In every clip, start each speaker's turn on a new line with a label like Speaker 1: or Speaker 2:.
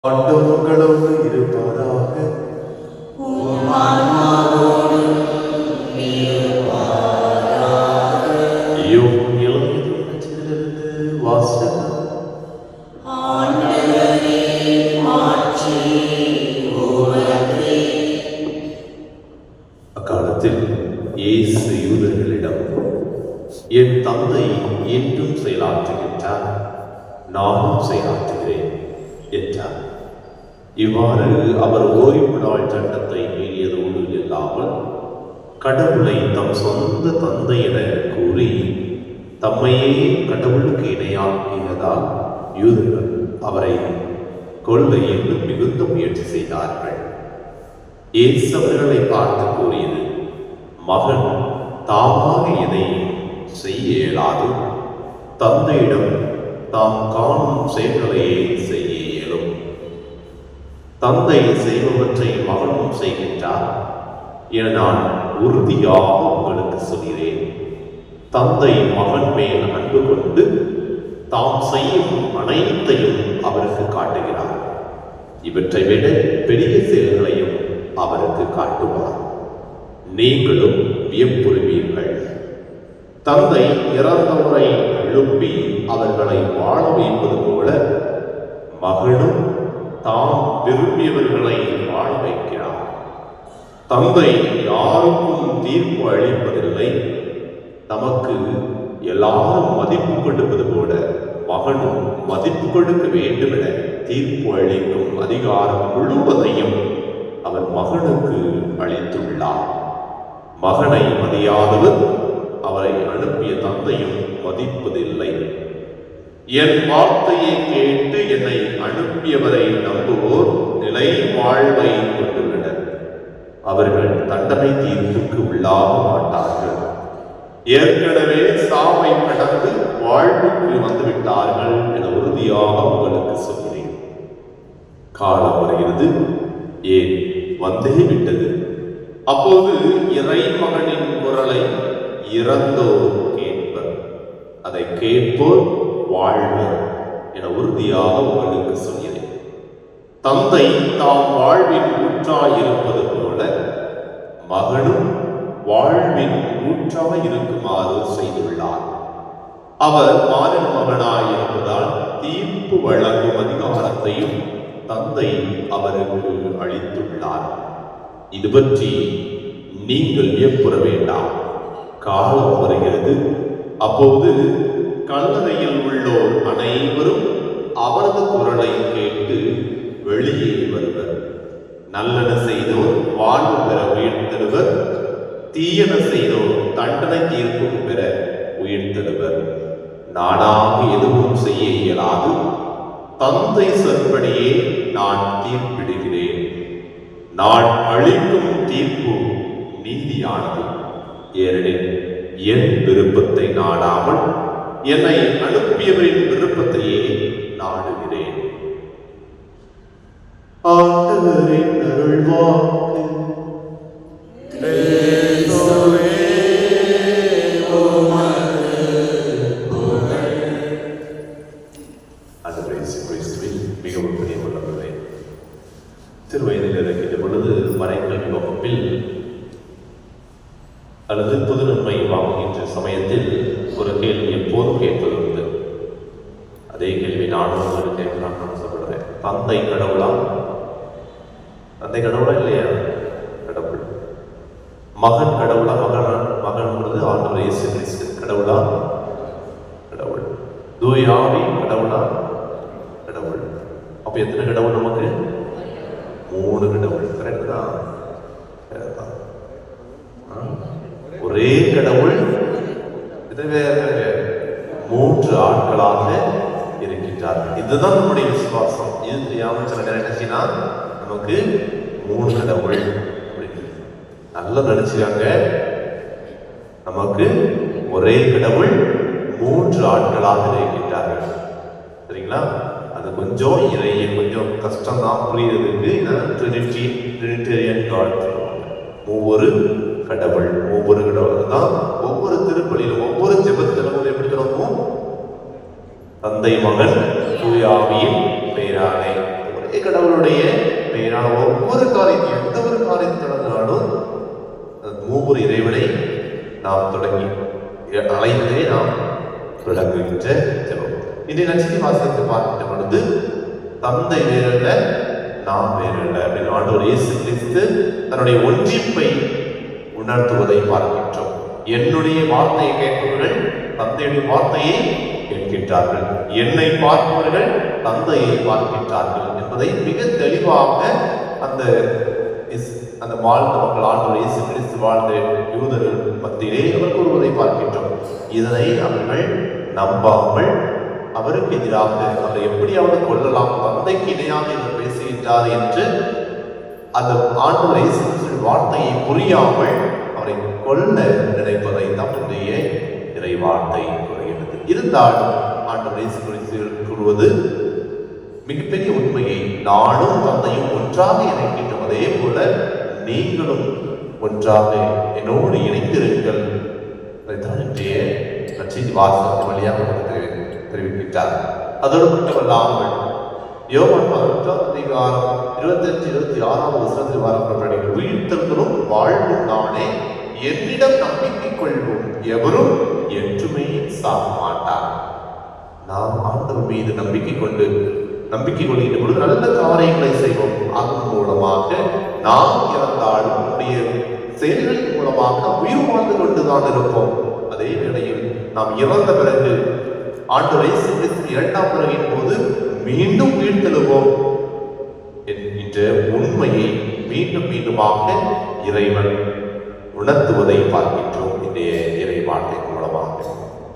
Speaker 1: ஆண்டவர்களோடு இருப்பதாக. வாசகம். அக்காலத்தில் இயேசு யூதர்களிடம், என் தந்தை என்றும் செயலாற்றுகின்றார், நானும் செயலாற்றுகிறேன் என்றார். இவ்வாறு அவர் ஓய்வு நாள் சட்டத்தை மீறியதோடு இல்லாமல் கடவுளை தம் சொந்த தந்தை என கூறி தம்மையே கடவுளுக்கு இணையாக்கியதால் யூதர்கள் அவரை கொல்ல இன்னும் மிகுந்த முயற்சி செய்தார்கள். இயேசு அவர்களை பார்த்து கூறியது, மகன் தாமாக எதை செய்ய இயலாது, தந்தையிடம் தாம் காணும் செயல்களையே செய்ய இயலும். தந்தை செய்பவற்றை மகனும் செய்கின்றார் என நான் உறுதியாக உங்களுக்கு சொல்கிறேன். தந்தை மகன் மேல் அன்பு கொண்டு தாம் செய்யும் அனைத்தையும் அவருக்கு காட்டுகிறார். இவற்றை விட பெரிய செயல்களையும் அவருக்கு காட்டுவார். நீங்களும் வியப்புறுவீர்கள். தந்தை இறந்தவரை எழுப்பி அவர்களை வாழ வைப்பது போல மகனும் தாம் விரும்பியவர்களை வாழ வைக்கிறார். தந்தை யாருக்கும் தீர்ப்பு அளிப்பதில்லை. தமக்கு எல்லாரும் மதிப்பு கொடுப்பது போல மகனும் மதிப்பு கொடுக்க வேண்டும் என தீர்ப்பு அளிக்கும் அதிகாரம் முழுவதையும் அவர் மகனுக்கு அளித்துள்ளார். மகனை மதியாதவர் அவரை அனுப்பிய தந்தையும் மதிப்பதில்லை. என் வார்த்தையை கேட்டு என்னை அனுப்பியவரை நம்புவோர் நிலை வாழ்வை கொண்டுள்ளனர். அவர்கள் தண்டனை தீர்ப்புக்கு உள்ளாக மாட்டார்கள். ஏற்கனவே சாவை கடந்து வாழ்வுக்கு வந்துவிட்டார்கள் என உறுதியாக உங்களுக்கு சொல்கிறேன். காலம் வருகிறது, ஏன் வந்தே விட்டது. அப்போது இறைமகனின் குரலை இறந்தோர் கேட்பர், அதை கேட்போர் வாழ்வர் என உறுதியாக உங்களுக்கு சொல்கிறேன். தந்தை தாம் வாழ்வின் ஊற்றாயிருப்பது போல மகனும் வாழ்வின் ஊற்றாய் இருக்குமாறு செய்துள்ளார். அவர் மானிட மகனாயிருப்பதால் தீர்ப்பு வழங்கும் அதிகாரத்தையும் தந்தை அவருக்கு அளித்துள்ளார். இது பற்றி நீங்கள் வியப்புற வேண்டாம். காலம் வருகிறது, அப்போது கல்லறையில் உள்ளோர் அனைவரும் அவரது குரலை கேட்டு வெளியே வருவர். நல்லன செய்தோர் வாழ்வு பெற உயிர்த்தெழுவர், தீயன செய்தோர் தண்டனை தீர்ப்பு பெற உயிர்த்தெழுவர். நானாக எதுவும் செய்ய இயலாது, தந்தை சொற்படியே நான் தீர்ப்பிடுகிறேன். நான் அளிக்கும் தீர்ப்பு நீதியானது. ஏனெனில் என் விருப்பத்தை நாடாமல் என்னை அனுப்பியவரின் விருப்பத்தையே நாடுகிறேன். ஆண்டவரின் அருள்வாக்கு. மிகவும் பிரியமுள்ளவர்களே, திருவயதில் இருக்கின்ற பொழுது மறைக்கல்வி வகுப்பில் அல்லது புது நன்மை வாங்குகின்ற சமயத்தில் ஒரு கேள்வி எப்போதும் கேட்பதுண்டு. அதே கேள்வி நானும் உங்களுக்கு கேட்கலாம் ஆசைப்படுறேன். தந்தை கடவுளா? தந்தை கடவுளா இல்லையா? கடவுள். மகன் கடவுளா? மகன்றது ஆண்டவர் இயேசு கிறிஸ்து கடவுளா? கடவுள். தூய ஆவி கடவுளா? கடவுள். அப்ப எத்தனை கடவுள் நமக்கு? 3 கடவுள். கரெக்ட் தான். ஒரே கடவுள், இது வேற 3 ஆட்களாக இருக்கின்றார்கள். இதுதான் நம்முடைய விசுவாசம். இது தெரியாம சில நேரம் நினைச்சினா நமக்கு 3 கடவுள் நல்லா நினைச்சாங்க. நமக்கு ஒரே கடவுள் 3 ஆட்களாக இருக்கின்றார்கள். சரிங்களா? அது கொஞ்சம் கொஞ்சம் கஷ்டம் தான் புரியுறதுக்கு. ட்ரினிட்டேரியன் காட், ஒவ்வொரு கடவுள் தான் ஒவ்வொரு திருப்பலியிலும் ஒவ்வொரு ஜெபத்திலும் எப்படி சொல்லணும்? தந்தை மகன் தூய ஆவியின் பெயராலே கடவுளுடைய பெயரான ஒவ்வொரு காரியத்தை, எந்த ஒரு காரியத்தை தொடங்கினாலும் மூவர் இறைவனை நாம் தொடங்கி அழைத்தே நாம் தொடங்குகின்ற ஜெபம். இன்றைய நற்செய்தி வாசகத்தை பார்க்கின்ற பொழுது தந்தை வேறல்ல, நாம் வேறல்ல அப்படின்னு ஆண்டவர் இயேசு கிறிஸ்து தன்னுடைய ஒன்றிப்பை உணர்த்துவதை பார்க்கின்றோம். என்னுடைய வார்த்தையை கேட்பவர்கள் தந்தையுடைய வார்த்தையை கேட்கின்றார்கள், என்னை பார்ப்பவர்கள் தந்தையை பார்க்கின்றார்கள் என்பதை மிக தெளிவாக அந்த வாழ்ந்த மக்கள், ஆண்டவர் இயேசு கிறிஸ்து வாழ்ந்த யூதர்கள் மத்தியிலே அவர் கூறுவதை பார்க்கின்றோம். இதனை அவர்கள் நம்பாமல் அவருக்கு எதிராக அவரை எப்படியாவது கொல்லலாம், தந்தைக்கு இணையாக இவர் பேசுகின்றார் என்று அந்த ஆண்டவர் இயேசு கிறிஸ்துவின் வார்த்தையை புரியாமல் அவரை கொல்ல நினைப்பதை தம்முடைய இறை வார்த்தை கூறுகிறது. இருந்தாலும் ஆண்டவர் இயேசு கிறிஸ்து கூறுவது மிகப்பெரிய உண்மையை, நானும் தந்தையும் ஒன்றாக இணைக்கின்றோம், அதே போல நீங்களும் ஒன்றாக என்னோடு இணைந்திருங்கள். அதைத்தான் இன்றைய நற்செய்தி வாசகத்தின் வழியாக தெரிவிக்கின்றார். அதோடு மட்டுமல்லாமல் யோவான் 18 அதிகாரம் 25-26 வசனத்தில் வரப்பட்ட உயிர்த்தெழுதலும் வாழ்வும் நானே, என்னிடம் நம்பிக்கை கொள்வோம் எவரும் என்றுமே சாக மாட்டார். நாம் ஆண்டவர் மீது நம்பிக்கை கொள்கின்ற பொழுது நல்ல காரியங்களை செய்வோம். அதன் மூலமாக நாம் இறந்தாலும் நம்முடைய செயல்களின் மூலமாக உயிர் வாழ்ந்து கொண்டுதான் இருப்போம். அதே வேளையில் நாம் இறந்த பிறகு ஆண்டவர் இயேசு கிறிஸ்து இரண்டாம் வருகையின் போது மீண்டும் உயிர்த்தெழுவோம் என்கின்ற உண்மையை மீண்டும் மீண்டுமாக இறைவன் உணர்த்துவதை பார்க்கின்றோம் இன்றைய இறை வார்த்தை மூலமாக.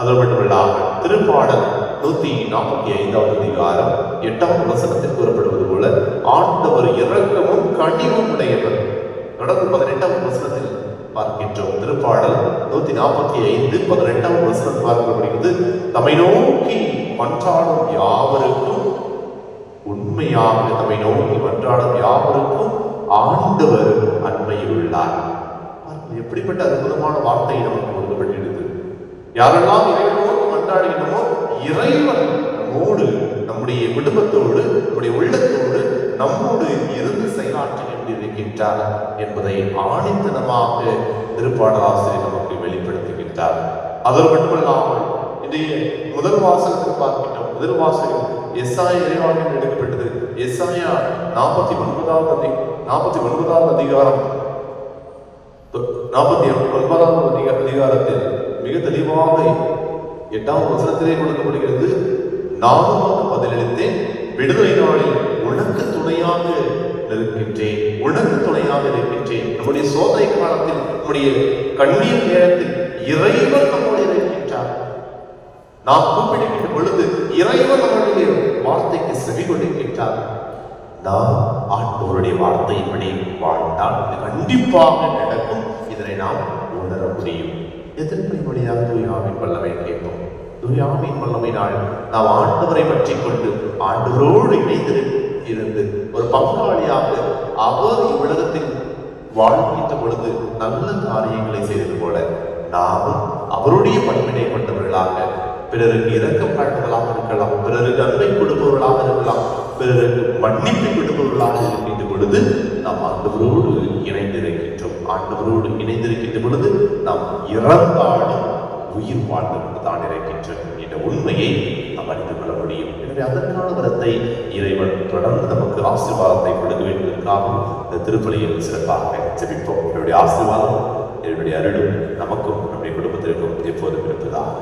Speaker 1: அது மட்டுமல்லாமல் திருப்பாடல் 145 அதிகாரம் 8 வசனத்தில் கூறப்படுவது போல ஆண்டவர் இரக்கமும் கனிவும் உடையவர். தொடர்ந்து 18 வசனத்தில் பார்க்கின்றோம். திருப்பாடல் 145 18 வசனம் பார்க்கப்படுகிறது. தம்மை நோக்கி மன்றாடும் யாவருக்கும், உண்மையாக தம்மை நோக்கி மன்றாடும் யாவருக்கும் ஆண்டவர் அண்மையில் உள்ளார். எப்படிப்பட்ட அற்புதமான வார்த்தை நமக்கு கொடுக்கப்பட்டிருக்கிறது. யாரெல்லாம் இறைவனோடு மன்றாடுகிறோமோ இறைவன் நம்மோடு, நம்முடைய குடும்பத்தோடு, நம்முடைய உள்ளத்தோடு நம்மோடு இருந்து செயலாற்றி கொண்டிருக்கின்றார் என்பதை ஆணித்தனமாக திருப்பாடல் ஆசிரியர் நமக்கு வெளிப்படுத்துகின்றார். அதோடு மட்டுமல்லாமல் இன்றைய முதல் வாசகத்தில் பார்க்கின்றோம். முதல் வாசகம் எஸ்ஐயா இறைவாக்கில் எடுக்கப்பட்டது. எஸ்ஐயா 49வது அதிகாரம் 49வது அதிகாரத்தில் மிக தெளிவாக 8வது வசனத்திலே கொடுக்கப்படுகிறது. நானும் பதிலளித்தேன், விடுதலை நாளில் உனக்கு துணையாக இருக்கின்றேன், உனக்கு துணையாக இருக்கின்றேன். நம்முடைய சோதனை காலத்தில், நம்முடைய கண்ணீர் நேரத்தில் இறைவன் நம்மோடு இருக்கின்றார். நாம் கூப்பிடுகின்ற பொழுது இறைவன் நம்முடைய வார்த்தைக்கு செவி கொடுக்கின்றார். நாம் ஆண்டவருடைய வார்த்தையின்படி வாழ்ந்தால் இது கண்டிப்பாக நடக்கும். இதனை நாம் உணர முடியும். எதிர்ப்பை வழியாக தூயாவின் வல்லமை கேட்போம். தூயாவின் வல்லமையினால் நாம் ஆண்டவரை பற்றி கொண்டு ஆண்டவரோடு இணைந்து ஒரு பங்காளியாக அவர் இவ்வுலகத்தில் வாழ்கின்ற பொழுது நல்ல காரியங்களை செய்தது போல நாமும் அவருடைய பண்பினை கொண்டவர்களாக, பிறருக்கு இரக்கம் காட்டுவர்களாக இருக்கலாம், பிறருக்கு அன்பை கொடுப்பவர்களாக இருக்கலாம், பிறருக்கு மன்னிப்பு கொடுப்பவர்களாக இருக்கின்ற பொழுது நாம் ஆண்டவரோடு இணைந்திருக்கின்றோம். ஆண்டவரோடு இணைந்திருக்கின்ற பொழுது நாம் இறந்தாலும் உயிர் வாழ்ந்து கொண்டுதான் இருக்கின்றோம் என்ற உண்மையை நாம் அறிந்து கொள்ள முடியும். எனவே அதற்கான வரத்தை இறைவன் தொடர்ந்து நமக்கு ஆசீர்வாதத்தை கொடுக்க வேண்டியதற்காக இந்த திருப்பலியில் சிறப்பாக ஜெபிப்போம். என்னுடைய ஆசீர்வாதம், என்னுடைய அருளும் நமக்கும் நம்முடைய குடும்பத்திற்கும் எப்போதும் இருப்பதாக.